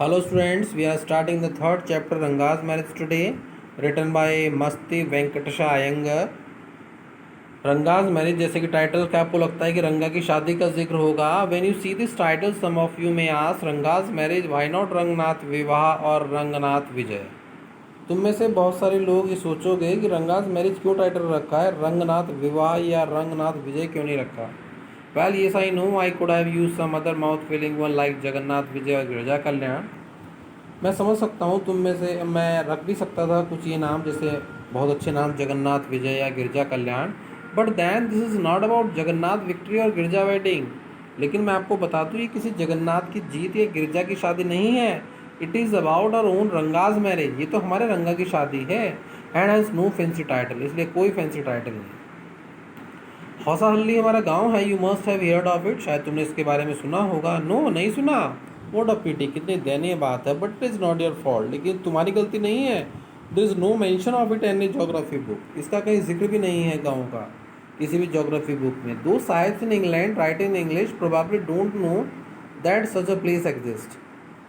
Hello students, we are starting the third chapter Ranga's marriage today, written by मस्ती Venkatesh Iyengar. Ranga's marriage, जैसे कि title क्या आपको लगता है कि रंगा की शादी का जिक्र होगा? When you see this title some of you may ask Ranga's marriage why not Ranganath vivaha और रंगनाथ विजय। तुम में से बहुत सारे लोग ये सोचोगे कि रंगाज मैरिज क्यों टाइटल रखा है, रंगनाथ विवाह या रंगनाथ विजय क्यों नहीं रखा? Well yes I know I could have use some other mouth feeling one like Jagannath Vijay और गिरजा कल्याण। मैं समझ सकता हूँ तुम में से, मैं रख भी सकता था कुछ ये नाम, जैसे बहुत अच्छे नाम जगन्नाथ विजय या Girija Kalyan, but then this is not about Jagannath victory और गिरजा वेडिंग। लेकिन मैं आपको बता दूँ, ये किसी जगन्नाथ की जीत या गिरजा की शादी नहीं है। It is about our own Ranga's marriage. ये तो हमारे रंगा की शादी है। And has no fancy title, इसलिए कोई फैंसी टाइटल नहीं। हौसाहल्ली हमारा गांव है, you must have heard of it. शायद तुमने इसके बारे में सुना होगा। नो, नहीं सुना। वॉट अ पिटी, कितनी दयनीय बात है। But it is not your fault, लेकिन तुम्हारी गलती नहीं है। There is no mention of it any geography book. इसका कहीं जिक्र भी नहीं है गाँव का किसी भी जोग्राफी बुक में। दो sahibs in England right in English probably don't know that such a place exist.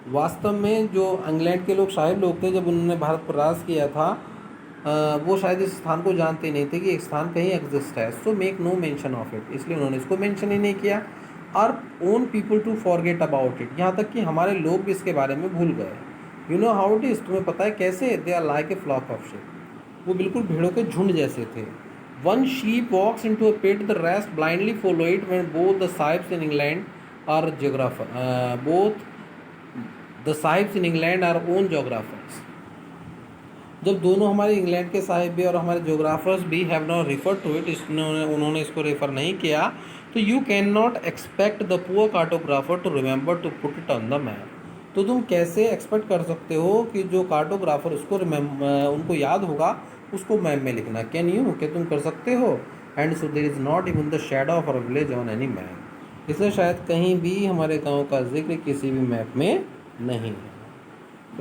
वास्तव में जो इंग्लैंड के लोग साहिब लोग थे, जब उन्होंने भारत पर राज किया था, वो शायद इस स्थान को जानते नहीं थे कि एक स्थान कहीं एग्जिस्ट है। So make no mention of it, इसलिए उन्होंने इसको मेंशन ही नहीं किया। Our own people to forget about it, यहाँ तक कि हमारे लोग भी इसके बारे में भूल गए। You know how it is, तुम्हें पता है कैसे? They are like a flock of sheep, वो बिल्कुल भेड़ों के झुंड जैसे थे। One sheep walks into a pit, the rest blindly follow it when both the sahibs in England our geographer, both the sahibs in England our own geographers. जब दोनों हमारे इंग्लैंड के साहिब भी और हमारे जोग्राफर्स भी have not refer to it, उन्होंने इसको रेफर नहीं किया, तो you can not expect the poor cartographer to remember to put it on the map. तो तुम कैसे एक्सपेक्ट कर सकते हो कि जो कार्टोग्राफर उसको उनको याद होगा उसको मैप में लिखना? कैन यू, क्या तुम कर सकते हो? And so there is not even the shadow of our village on any map. इसलिए शायद कहीं भी हमारे गाँव का जिक्र किसी भी मैप में नहीं है।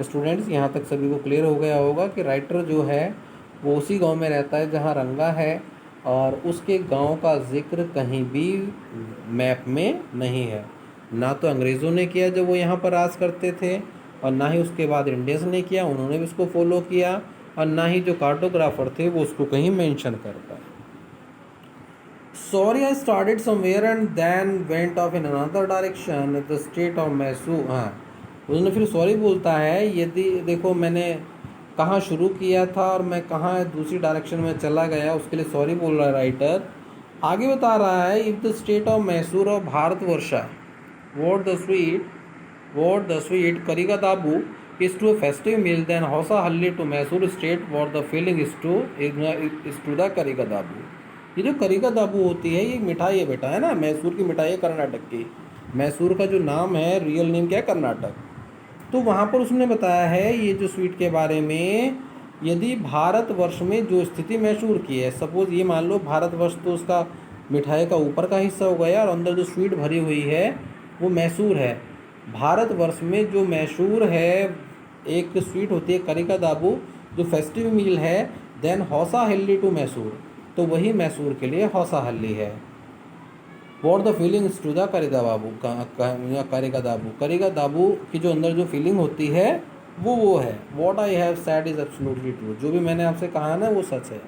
स्टूडेंट्स, यहाँ तक सभी को क्लियर हो गया होगा कि राइटर जो है वो उसी गांव में रहता है जहाँ रंगा है, और उसके गांव का जिक्र कहीं भी मैप में नहीं है। ना तो अंग्रेज़ों ने किया जब वो यहाँ पर राज करते थे, और ना ही उसके बाद इंडियंस ने किया, उन्होंने भी उसको फॉलो किया, और ना ही जो कार्टोग्राफर थे वो उसको कहीं मेंशन कर पाए। Sorry I started somewhere and then went off in another direction the state of Mysore. हाँ, उसने फिर सॉरी बोलता है, यदि देखो मैंने कहाँ शुरू किया था और मैं कहाँ दूसरी डायरेक्शन में चला गया, उसके लिए सॉरी बोल रहा है राइटर। आगे बता रहा है, if the state of Mysore और Bharatavarsha what the sweet karigadubu is to a festive meal then Hosahalli to Mysore state what the feeling is to the karigadubu. ये जो करिगा दाबू होती है, ये मिठाई है बेटा, है ना? मैसूर की मिठाई है, कर्नाटक की। मैसूर का जो नाम है, रियल नेम क्या है? कर्नाटक। तो वहाँ पर उसने बताया है ये जो स्वीट के बारे में, यदि भारतवर्ष में जो स्थिति मैसूर की है, सपोज़ ये मान लो भारतवर्ष तो उसका मिठाई का ऊपर का हिस्सा हो गया और अंदर जो स्वीट भरी हुई है वो मैसूर है। भारतवर्ष में जो मैसूर है, एक स्वीट होती है करिका दाबू, जो फेस्टिव मील है, then Hosahalli to Mysore, तो वही मैसूर के लिए हौसा हल्ली है। What the feelings to the karigadubu, करिगा दाबू की जो अंदर जो फीलिंग होती है वो है। What I have said is absolutely true, जो भी मैंने आपसे कहा ना वो सच है।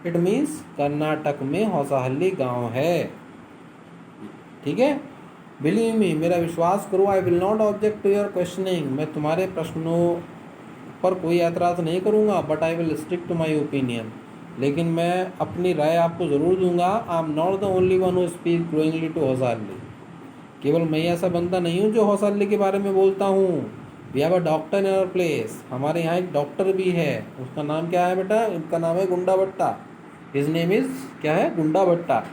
इट मीन्स कर्नाटक में हौसाहल्ली गांव है, ठीक है? बिलीव मी, मेरा विश्वास करो, I will not object to your questioning, मैं तुम्हारे प्रश्नों पर कोई ऐतराज़ नहीं करूँगा, but I will stick to my opinion, लेकिन मैं अपनी राय आपको ज़रूर दूंगा। I am not the only one who speak growingly to Hosahalli, केवल मैं ऐसा बंदा नहीं हूँ जो हौसाहल्ली के बारे में बोलता हूँ। We have a doctor in our place, हमारे यहाँ एक डॉक्टर भी है। उसका नाम क्या है बेटा? इनका नाम है गुंडा भट्टा। हिज नेम इज़ क्या है? गुंडा भट्टा।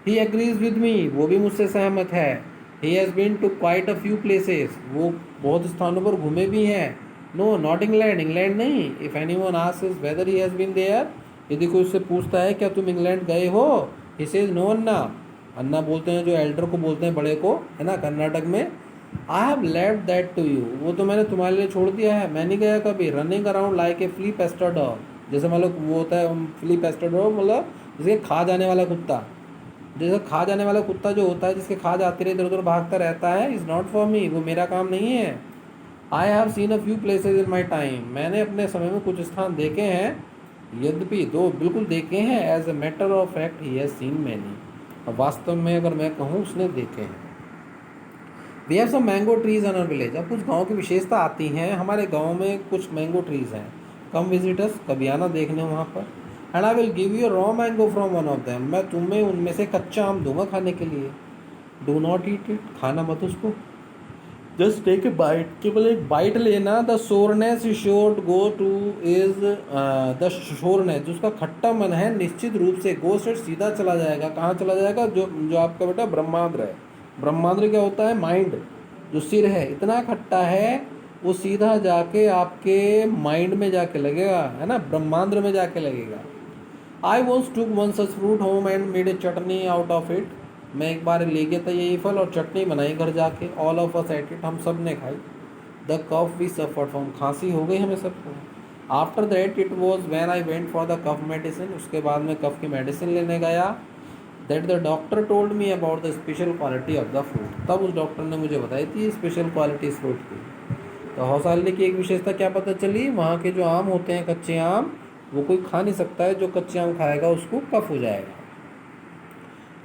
ही एग्रीज विद मी, वो भी मुझसे सहमत है। He has been to quite a few places, वो बहुत स्थानों पर घूमे भी हैं। नो, नॉट इंग्लैंड, इंग्लैंड नहीं। If anyone asks whether he has been there, यदि कोई उससे पूछता है क्या तुम इंग्लैंड गए हो, ही सेज नो अन्ना। अन्ना बोलते हैं जो एल्डर को बोलते हैं, बड़े को, है ना, कर्नाटक में। I have left that to you, वो तो मैंने तुम्हारे लिए छोड़ दिया है, मैं नहीं गया कभी। Running around like a flea pester dog, जैसे मतलब वो होता है फ्ली पेस्टर डॉग, मतलब जैसे खा जाने वाला कुत्ता। जैसे खा जाने वाला कुत्ता जो होता है, जिसके खा जाते रहे, इधर उधर भागता रहता है, इज़ नॉट फॉर मी, वो मेरा काम नहीं है। I have seen a few places in my time, मैंने अपने समय में कुछ स्थान देखे हैं, यद्यपि दो बिल्कुल देखे हैं, as a matter of fact he has seen many, अब वास्तव में अगर मैं कहूँ उसने देखे हैं। We have some mango trees in our village, अब कुछ गाँव की विशेषता आती हैं, हमारे गाँव में कुछ मैंगो ट्रीज हैं, कम विजिटर्स, कभी आना देखने वहाँ पर। And I will give you raw mango from one of them, मैं तुम्हें उनमें से कच्चा आम दूंगा खाने के लिए। डू नॉट ईट इट, खाना मत उसको, जस्ट टेक ए बाइट, केवल एक बाइट लेना। The sourness sure go to is the sourness, जो उसका खट्टा मन है निश्चित रूप से गो से सीधा चला जाएगा, कहाँ चला जाएगा, जो जो आपका बेटा ब्रह्मांड्र है, ब्रह्मांड्र क्या होता है, माइंड, जो सिर है, इतना खट्टा है वो सीधा जाके आपके माइंड में जाके लगेगा, है ना, ब्रह्मांड्र में जाके लगेगा। आई वॉन्स टूक one such fruit home and made a chutney out of it, मैं एक बार ले गया था यही फल और चटनी बनाई घर जाके। All of us at it, हम सब ने खाई। The cough we suffered from, खांसी हो गई हमें सबको। After that it was when I went for the cough medicine, उसके बाद मैं कफ की मेडिसिन लेने गया। That the doctor told me about the special quality of the fruit, तब उस डॉक्टर ने मुझे बताई थी स्पेशल क्वालिटी इस फ्रूट की। तो हौसाले की एक विशेषता क्या पता चली, वहाँ के जो आम होते हैं कच्चे आम, वो कोई खा नहीं सकता है, जो कच्चे आम खाएगा उसको कफ हो जाएगा।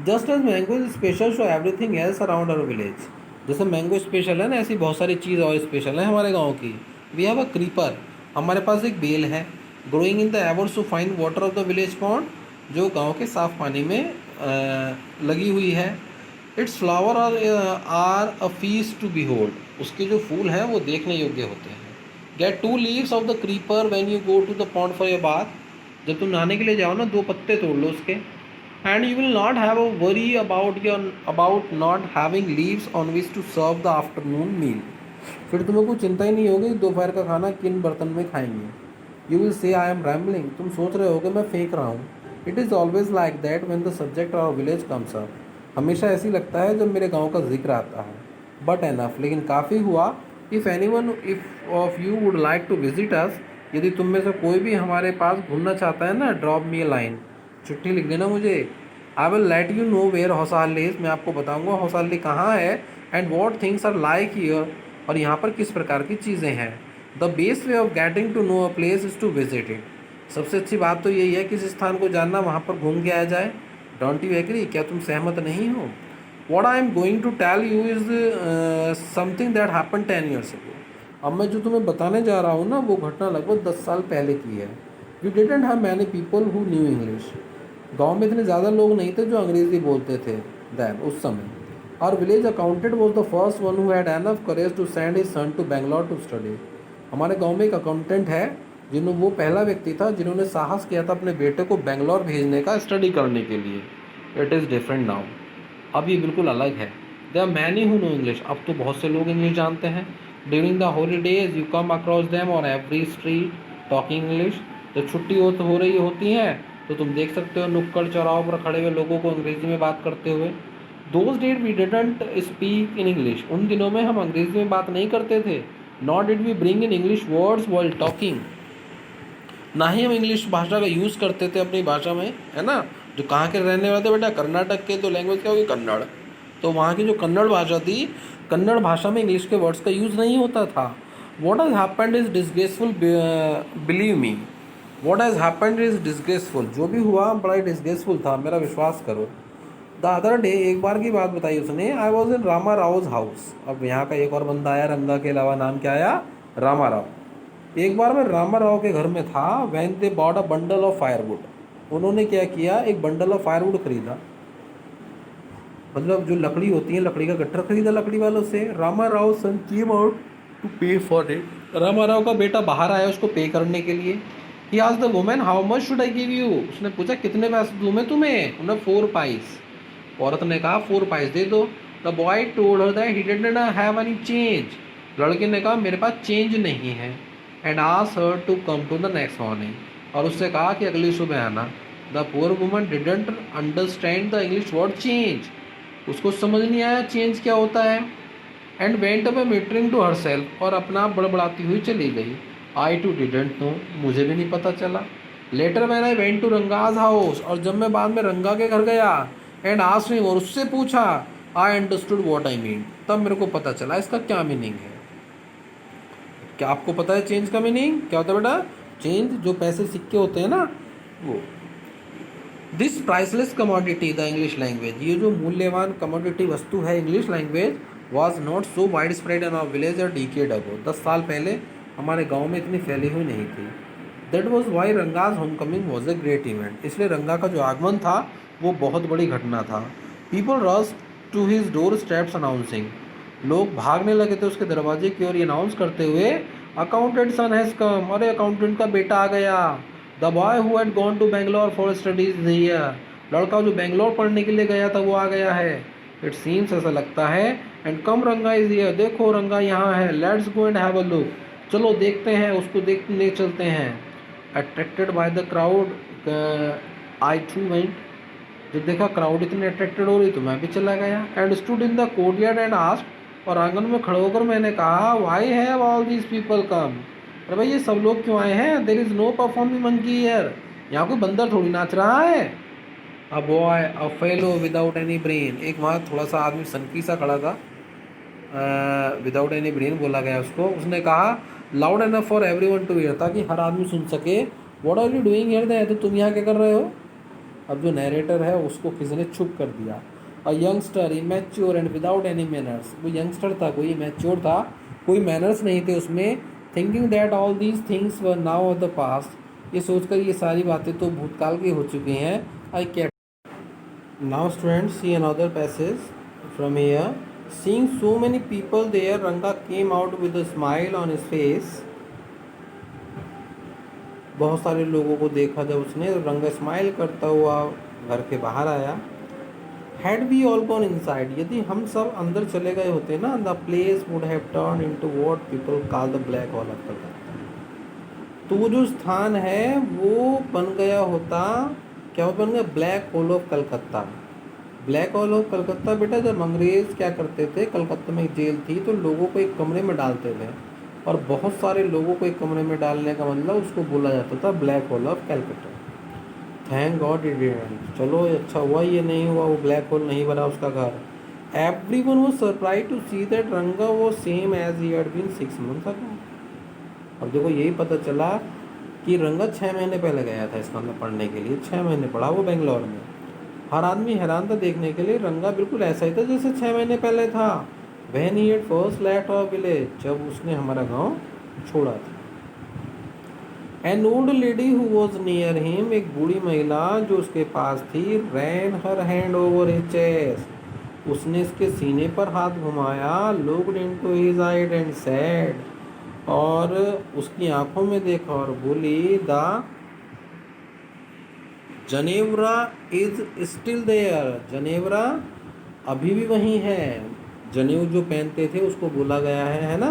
Just as mango is special so everything else around our village, जैसे मैंगो स्पेशल है ना, ऐसी बहुत सारी चीज़ और स्पेशल है हमारे गांव की। वी हैव अ क्रीपर, हमारे पास एक बेल है, growing in the avers to find water of the village pond, जो गांव के साफ पानी में लगी हुई है। Its flower are a feast to behold, उसके जो फूल हैं वो देखने योग्य होते हैं। Get 2 leaves of the creeper when you go to the pond for your bath, जब तुम नहाने के लिए जाओ ना 2 पत्ते तोड़ लो उसके। And you will not have a worry about not having leaves on which to serve the afternoon meal, फिर तुम्हें कोई चिंता ही नहीं होगी दोपहर का खाना किन बर्तन में खाएंगे। You will say I am rambling, तुम सोच रहे होगे मैं फेंक रहा हूँ। It is always like that when the subject of village comes up, हमेशा ऐसी लगता है जब मेरे गाँव का जिक्र आता है। बट एनफ, लेकिन काफ़ी हुआ। If anyone if of you would like to visit us, यदि तुम में से कोई भी हमारे पास घूमना चाहता है ना, ड्रॉप मी ए लाइन, चिट्ठी लिख देना मुझे। I will let you know where Hosahalli is, मैं आपको बताऊंगा हौसाली कहाँ है। And what things are like here, और यहाँ पर किस प्रकार की चीज़ें हैं। The best way of getting to know a place is to visit it, सबसे अच्छी बात तो यही है किस स्थान को जानना, वहाँ पर घूम के आ जाए। डोंट यू एग्री, क्या तुम सहमत नहीं हो। What I am going to tell you is something that happen 10 years ago, अब मैं जो तुम्हें बताने जा रहा हूँ ना वो घटना लगभग 10 साल पहले की है। We didn't have many people who knew English, गांव में इतने ज़्यादा लोग नहीं थे जो अंग्रेज़ी बोलते थे दैन उस समय। Our village accountant was the first one who had enough courage to send his son to Bangalore to study, हमारे गांव में एक अकाउंटेंट है जिन्होंने, वो पहला व्यक्ति था जिन्होंने साहस किया था अपने बेटे को बेंगलोर भेजने का स्टडी करने के लिए। इट इज़ डिफरेंट नाउ, अब ये बिल्कुल अलग है। There are many who know English, अब तो बहुत से लोग इंग्लिश जानते हैं। During the holidays you come across them on every street talking English, जब छुट्टी हो रही होती है तो तुम देख सकते हो नुक्कड़ चौराहों पर खड़े हुए लोगों को अंग्रेज़ी में बात करते हुए। Those days we didn't speak in English, उन दिनों में हम अंग्रेज़ी में बात नहीं करते थे। Not did we bring in English words while talking, ना ही हम इंग्लिश भाषा का यूज़ करते थे अपनी भाषा में, है ना। जो कहाँ के रहने वाले थे बेटा, कर्नाटक के, तो लैंग्वेज क्या होगी, कन्नड़, तो वहाँ की जो कन्नड़ भाषा थी, कन्नड़ भाषा में इंग्लिश के वर्ड्स का यूज़ नहीं होता था। What has happened is disgraceful, believe me, what has happened is disgraceful, जो भी हुआ बड़ा ही डिसग्रेसफुल था, मेरा विश्वास करो। द अदर डे, एक बार की बात बताई उसने, I was in Rama Rao's house, अब यहाँ का एक और बंदा आया रंगा के अलावा, नाम क्या आया, रामा राव। एक बार मैं रामा राव के घर में था, when they bought a bundle of firewood, उन्होंने क्या किया, एक बंडल ऑफ फायरवुड खरीदा, मतलब जो लकड़ी होती है, लकड़ी का गट्ठर खरीदा लकड़ी वालों से। रामा राव सन केम आउट टू पे फॉर इट, रामा राव का बेटा बाहर आया उसको पे करने के लिए। He asked the woman how much should I give you, उसने पूछा कितने पैसे दूँ मैं तुम्हें, उन्हें 4 पाइस, औरत ने कहा 4 पाइस दे दो। The boy told her that he did not have any change, लड़के ने कहा मेरे पास चेंज नहीं है। And asked her to come to the next morning, और उससे कहा कि अगली सुबह आना। The poor woman didn't understand the English word change, उसको समझ नहीं आया चेंज क्या होता है। And went away muttering to herself, और अपना बड़बड़ाती हुई चली गई। आई टू डिडेंट नो, मुझे भी नहीं पता चला। Later man I went to Ranga's house, और जब मैं बाद में रंगा के घर गया, एंड आस्क्ड हिम, और उससे पूछा, I understood what I mean, तब मेरे को पता चला इसका क्या मीनिंग है। क्या आपको पता है चेंज का मीनिंग क्या होता है बेटा? चेंज जो पैसे सिक्के होते हैं ना वो। This priceless commodity the English language, ये जो मूल्यवान कमोडिटी वस्तु है English language, was not so widespread in our village a decade ago, 10 साल पहले हमारे गांव में इतनी फैली हुई नहीं थी। That was why Ranga's homecoming was a great event, इसलिए रंगा का जो आगमन था वो बहुत बड़ी घटना था। People rush to his doorsteps announcing, लोग भागने लगे थे उसके दरवाजे की ओर अनाउंस करते हुए, अकाउंटेंट सन हैज़ कम, अरे अकाउंटेंट का बेटा आ गया। The boy who had gone to Bangalore for studies here, लड़का जो बेंगलोर पढ़ने के लिए गया था वो आ गया है। इट सीम्स, ऐसा लगता है। एंड कम रंगा इज हियर, देखो रंगा यहाँ है। Let's go and have a look, चलो देखते हैं, उसको देखने चलते हैं। Attracted by the crowd I too went, जब देखा क्राउड इतने अट्रैक्टेड हो रही तो मैं भी चला गया। And stood in the courtyard and asked, और आंगन में खड़े होकर मैंने कहा, why have all these people come, अरे भाई ये सब लोग क्यों आए हैं? There is no performing monkey here, यहाँ कोई बंदर थोड़ी नाच रहा है। A boy a fellow without any brain, एक वहाँ थोड़ा सा आदमी सनकी सा खड़ा था, विदाउट एनी ब्रेन बोला गया उसको। उसने कहा loud enough for everyone to hear, ताकि हर आदमी सुन सके। What are you doing here there, तो तुम यहाँ क्या कर रहे हो? अब जो नैरेटर है उसको किसी ने चुप कर दिया। A youngster immature and without any manners, वो यंगस्टर था, कोई इमेच्योर था, कोई मैनर्स नहीं थे उसमें। Thinking that all these things were now of the past, ये सोचकर ये सारी बातें तो भूतकाल की हो चुकी हैं। I cut now students see another passage from here. Seeing so many people there, Ranga came out with a smile on his face, बहुत सारे लोगों को देखा जब उसने, रंगा स्माइल करता हुआ घर के बाहर आया। Had we all gone inside, यदि हम सब अंदर चले गए होते ना, the place would have turn into what people call the black hole of Calcutta, तो वो जो स्थान है वो बन गया होता, क्या बन गया? Black hole of Calcutta. Black hole of Calcutta बेटा, जब अंग्रेज़ क्या करते थे, कलकत्ता में एक जेल थी तो लोगों को एक कमरे में डालते थे, और बहुत सारे लोगों को एक कमरे में डालने का मतलब उसको बोला जाता था black hole of Calcutta. Thank God it didn't, चलो अच्छा हुआ ये नहीं हुआ, वो ब्लैक होल नहीं बना उसका घर। Everyone was surprised to see that Ranga वो same as he had been 6 months ago. अब देखो यही पता चला कि रंगा 6 महीने पहले गया था इसका मतलब पढ़ने के लिए, 6 महीने पढ़ा वो बेंगलोर में। हर आदमी हैरान था देखने के लिए, रंगा बिल्कुल ऐसा ही था जैसे 6 महीने पहले था। When he had first left our village, जब उसने हमारा गांव छोड़ा था। An old lady who was near him, एक बूढ़ी महिला जो उसके पास थी, ran her hand over his chest, उसने इसके सीने पर हाथ घुमाया, looked into his eyes and said, और उसकी आंखों में देखा और बोली, द जनेवरा इज स्टिल देयर, जनेवरा अभी भी वहीं है। जनेऊ जो पहनते थे उसको बोला गया है ना।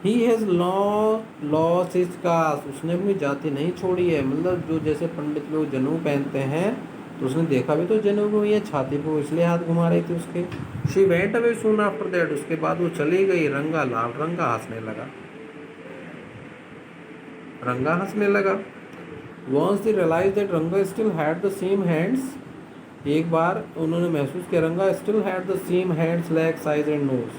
He has loss his cast, उसने अपनी जाति नहीं छोड़ी है, मतलब जो जैसे पंडित लोग जनेऊ पहनते हैं तो उसने देखा भी तो जनेऊ को ये छाती पे, इसलिए हाथ घुमा रही थी उसके। She went away soon after that, उसके बाद वो चली गई। रंगा लाफ, रंगा हंसने लगा, रंगा हंसने लगा। Once they realise that Ranga still had the same hands, एक बार उन्होंने महसूस किया Ranga still had the same hands legs eyes and nose,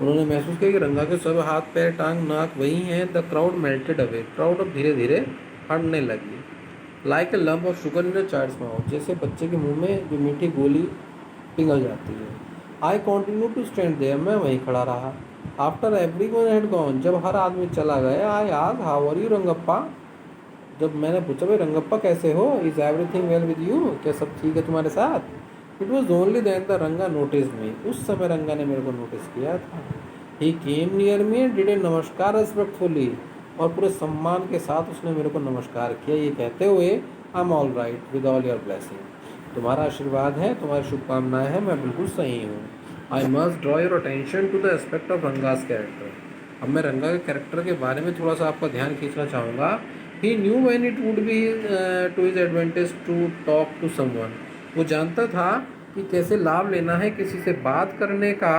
उन्होंने महसूस किया कि रंगा के सब हाथ पैर टांग नाक वही हैं। The crowd melted away, crowd अब धीरे धीरे हटने लगी। Like a lump of sugar in a child's mouth, जैसे बच्चे के मुंह में जो मीठी गोली पिघल जाती है। आई कॉन्टिन्यू टू स्टैंड देयर, मैं वहीं खड़ा रहा। आफ्टर एवरीवन हैड गॉन, जब हर आदमी चला गया, I asked how are you Rangappa, जब मैंने पूछा भाई रंगप्पा कैसे हो, is everything well with you, क्या सब ठीक है तुम्हारे साथ। It was only then the Ranga notice me, उस समय रंगा ने मेरे को नोटिस किया था। ही came near me did a नमस्कार रेस्पेक्टफुली, और पूरे सम्मान के साथ उसने मेरे को नमस्कार किया, ये कहते हुए I am all right with all your blessing, तुम्हारा आशीर्वाद है, तुम्हारी शुभकामनाएं हैं, मैं बिल्कुल सही हूँ। I must draw your attention to the aspect of Ranga's character, अब मैं रंगा के कैरेक्टर के बारे में थोड़ा सा आपका ध्यान खींचना चाहूँगा। He knew when it would be to his advantage to talk to someone, वो जानता था कि कैसे लाभ लेना है किसी से बात करने का।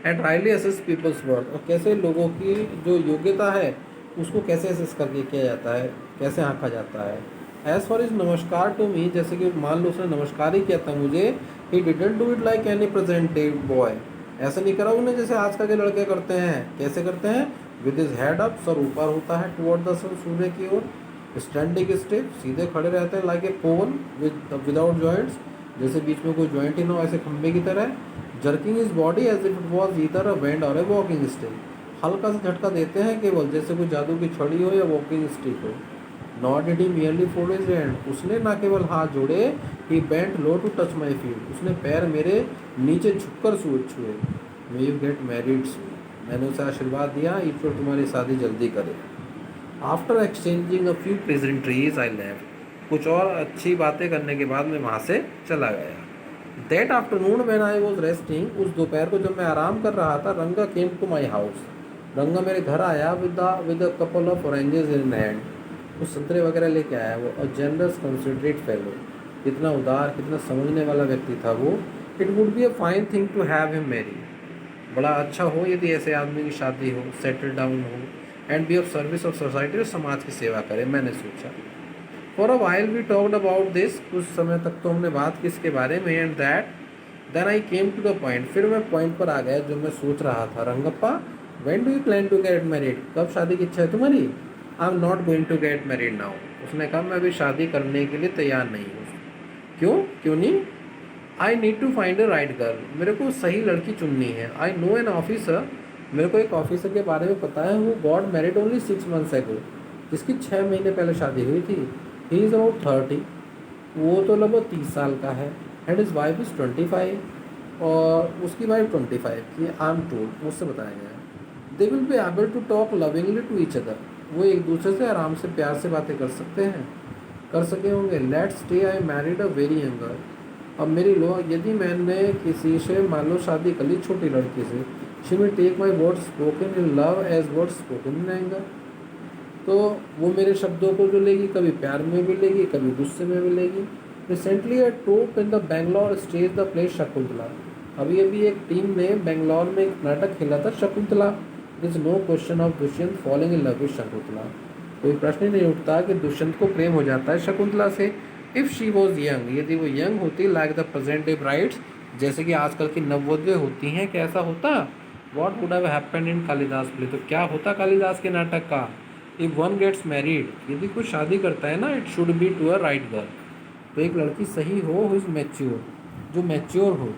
And rightly assess people's worth, और कैसे लोगों की जो योग्यता है उसको कैसे असेस करके किया जाता है, कैसे आंका जाता है। एज फॉर इज नमस्कार टू मी, जैसे कि मान लो उसने नमस्कार ही किया था मुझे, he didn't do it like any present day boy, ऐसा नहीं करा उन्हें जैसे आजकल के लड़के करते हैं। कैसे करते हैं? With his head up, sir ऊपर होता है टुवर्ड द सन, सूर्य की ओर। स्टैंडिंग स्टिफ, सीधे खड़े रहते हैं, like a pole without joints, जैसे बीच में कोई जॉइंट ही ना हो, ऐसे खंबे की तरह। Jerking his body as if it was either a band or a walking stick, हल्का सा झटका देते हैं केवल, जैसे कोई जादू की छड़ी हो या वॉकिंग स्टिक हो। Not did he merely fold his hand, उसने ना केवल हाथ जोड़े, he bent low to touch my feet, उसने पैर मेरे नीचे झुककर छुए। May you get married soon, मैंने उसे आशीर्वाद दिया, ईश्वर तुम्हारी शादी जल्दी करे। After exchanging a few pleasantries I left, कुछ और अच्छी बातें करने के बाद मैं वहाँ से चला गया। That afternoon when I was resting, उस दोपहर को जब मैं आराम कर रहा था, रंगा केम टू माई हाउस, रंगा मेरे घर आया with a couple of oranges in hand, कुछ संतरे वगैरह लेके आया वो। अ जनरस कंसिडरेट फेलो, कितना उदार, कितना समझने वाला व्यक्ति था वो। It would be a fine thing to have him marry, बड़ा अच्छा हो यदि ऐसे आदमी की शादी हो, सेटल डाउन हो, and be of service of society, और समाज की सेवा करे। मैंने सोचा। For a while we talked about this, कुछ समय तक तो हमने बात की इसके बारे में। And that then I came to the point, फिर मैं पॉइंट पर आ गया जो मैं सोच रहा था। Rangappa, when do you plan to get married, कब शादी की इच्छा है तुम्हारी? I am not going to get married now, उसने कहा मैं अभी शादी करने के लिए तैयार नहीं हूँ। क्यों? क्यों नहीं? I need to find a right girl, मेरे को सही लड़की चुननी है। आई नो एन ऑफिसर, मेरे को एक ऑफिसर के बारे में पता है, वो गॉट मैरिड ओनली 6 months एगो, जिसकी 6 महीने पहले शादी हुई थी। ही इज़ अबाउट 30, वो तो लगभग 30 साल का है। एंड हिज वाइफ इज़ 25, और उसकी वाइफ 25 की। आई एम टोल्ड, मुझसे बताया गया है। They will be able to talk lovingly to each other, वो एक दूसरे से आराम से प्यार से बातें कर सकते हैं, कर सके होंगे। Let's stay I married a very young girl, अब मेरी लो, यदि मैंने किसी से मान लो शादी कर ली, छोटी लड़की से, she will take my words spoken in love as words spoken in anger, तो वो मेरे शब्दों को जो लेगी, कभी प्यार में भी लेगी, कभी गुस्से में भी लेगी। Recently a troupe in the Bangalore staged the play Shakuntala, अभी अभी एक टीम ने बेंगलोर में एक नाटक खेला था Shakuntala. It is no question of Dushyant falling in love with Shakuntala, कोई प्रश्न ही नहीं उठता कि दुष्यंत को प्रेम हो जाता है शकुंतला से। इफ़ शी वॉज यंग, यदि वो यंग होती, like the present day brides, जैसे कि आजकल की नववधुएं होती हैं, कैसा होता? What would have happened in Kalidas play, तो क्या होता कालिदास के नाटक का? इफ़ वन गेट्स मैरिड, यदि कोई शादी करता है ना, it should be to a right girl, तो एक लड़की सही हो, हु इज़ मैच्योर, जो मैच्योर हो।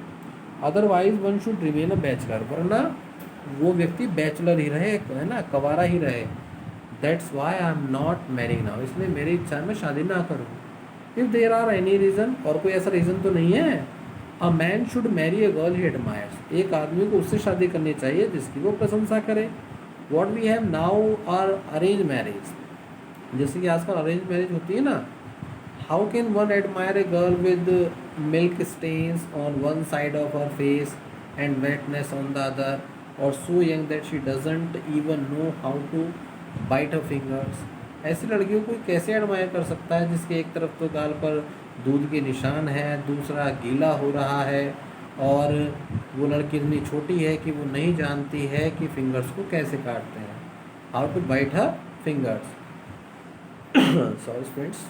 Otherwise one should remain a bachelor, वरना वो व्यक्ति बैचलर ही रहे, है ना, कवारा ही रहे। That's why I am not marrying now, इसलिए मेरी इच्छा है मैं शादी ना करूँ। If there are any reason, और कोई ऐसा रीज़न तो नहीं है। A man should marry a girl he admires, एक आदमी को उससे शादी करनी चाहिए जिसकी वो प्रशंसा करे। What we have now are arrange marriage, जैसे कि आजकल अरेंज मैरिज होती है ना। How can one admire a girl with milk stains on one side of her face and wetness on the other, और so young that she doesn't even know how to bite her fingers, ऐसी लड़कियों को कैसे admire कर सकता है जिसके एक तरफ तो गाल पर दूध के निशान है, दूसरा गीला हो रहा है, और वो लड़की इतनी छोटी है कि वो नहीं जानती है कि फिंगर्स को कैसे काटते हैं, how to bite her fingers. Sorry friends,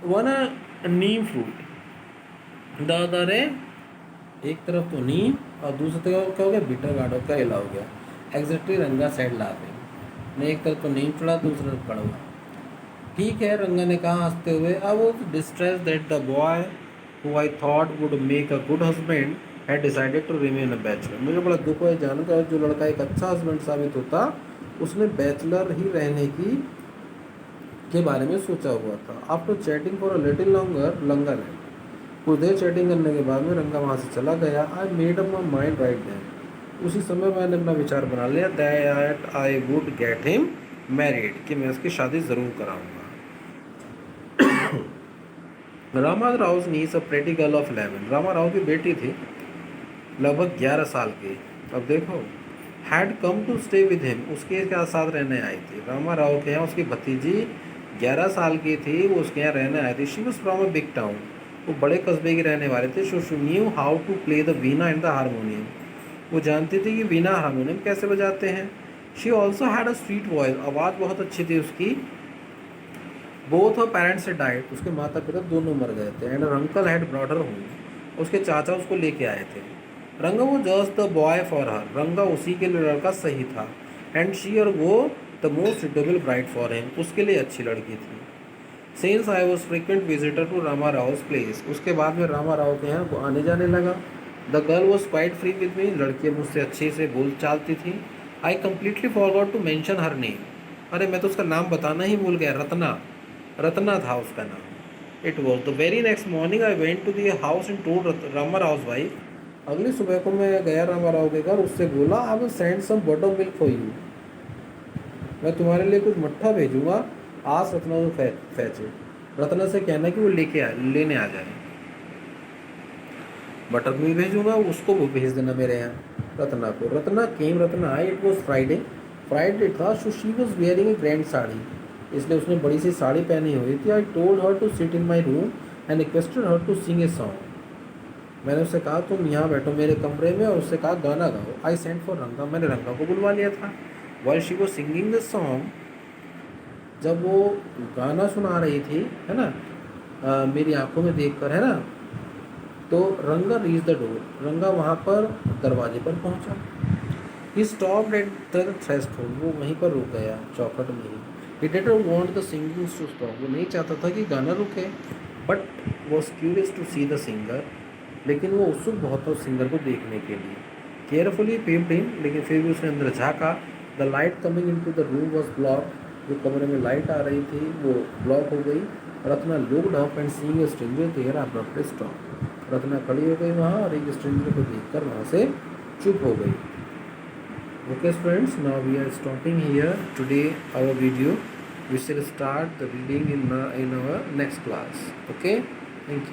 one a neem fruit the other है, एक तरफ तो नीम और दूसरी तरफ क्या हो गया, बिटर गार्ड का हिला हो गया। एग्जैक्टली रंगा साइड लाफिंग, ने एक तरफ तो नीम चढ़ा, दूसरी तरफ कड़वा। ठीक है, रंगा ने कहा हंसते हुए। I was distress that the boy who I thought would make a good husband had decided to remain a bachelor, मुझे बड़ा दुख है जानकर जो लड़का एक अच्छा हस्बैंड साबित होता, उसने बैचलर ही रहने की के बारे में सोचा हुआ था। After chatting for a little longer है, कुछ देर चैटिंग करने के बाद में रंगा वहाँ से चला गया। I made up my mind right then, उसी समय मैंने अपना विचार बना लिया that I would get him married, कि मैं उसकी शादी ज़रूर कराऊंगा। Rama Rao niece a pretty girl of 11, Rama Rao की बेटी थी लगभग 11 साल की। अब देखो, had come to stay with him, उसके साथ रहने आई थी। रामा राव के यहाँ उसकी भतीजी 11 साल की थी, वो उसके यहाँ रहने आई थी। She was from a big town, वो बड़े कस्बे के रहने वाले थे। So she knew how to play the veena and the harmonium, वो जानती थी कि वीणा हारमोनियम कैसे बजाते हैं। She also had a sweet voice, आवाज़ बहुत अच्छी थी उसकी। बोथ हर पेरेंट्स से डाइड, उसके माता पिता दोनों मर गए थे। And her uncle had brought her home, उसके चाचा उसको लेके आए थे। रंगा वो just the boy for her, रंगा उसी के लिए लड़का सही था। एंड शी और वो the most suitable bride for him, उसके लिए अच्छी लड़की थी। Since I was frequent visitor to Rama Rao place, उसके बाद में रामा राव के यहाँ वो आने जाने लगा। The girl was quite free with me, लड़की मुझसे अच्छे से बोल चालती थी। I completely forgot to mention her name, अरे मैं तो उसका नाम बताना ही भूल गया, रत्ना, रत्ना था उसका नाम। It was the very next morning I went to the house and told Rama Rao wife, अगली सुबह को मैं गया रामा राव के घर, उससे बोला I will send some butter milk for you, मैं तुम्हारे लिए कुछ मट्ठा भेजूंगा, आज रत्ना को फैचे, रत्ना से कहना कि वो लेने आ जाए, बटर मिल्क भेजूंगा, उसको वो भेज देना मेरे यहाँ रत्ना को। रत्ना केम, रत्ना आई, इट वॉज फ्राइडे, फ्राइडे था, so she was wearing a grand sari, इसलिए उसने बड़ी सी साड़ी पहनी हुई थी। I told her to sit in my room and requested her to sing a song, मैंने उससे कहा तुम यहाँ बैठो मेरे कमरे में, और उससे कहा गाना गाओ। आई सेंट फॉर रंगा, मैंने रंगा को बुलवा लिया था। While she was singing the song, जब वो गाना सुना रही थी, है ना, मेरी आंखों में देखकर, है ना, तो रंगा रीच द डोर, रंगा वहाँ पर दरवाजे पर पहुँचा। He stopped at the threshold, वो वहीं पर रुक गया चौखट में ही। He didn't want the singing to stop, वो नहीं चाहता था कि गाना रुके, but was curious to see the singer, लेकिन वो उत्सुक बहुत था उस सिंगर को देखने के लिए। केयरफुली पीप्ड इन, लेकिन फिर भी उसने अंदर झाँका। The light coming into the room was block, जो कमरे में लाइट आ रही थी वो ब्लॉक हो गई। Ratna looked up and seeing a stranger there abruptly stop, Ratna खड़ी हो गई वहाँ और एक स्ट्रेंजर को देखकर वहाँ से चुप हो गई। Okay students, now we are stopping here today our video, we will start the reading in our next class. Okay, thank you.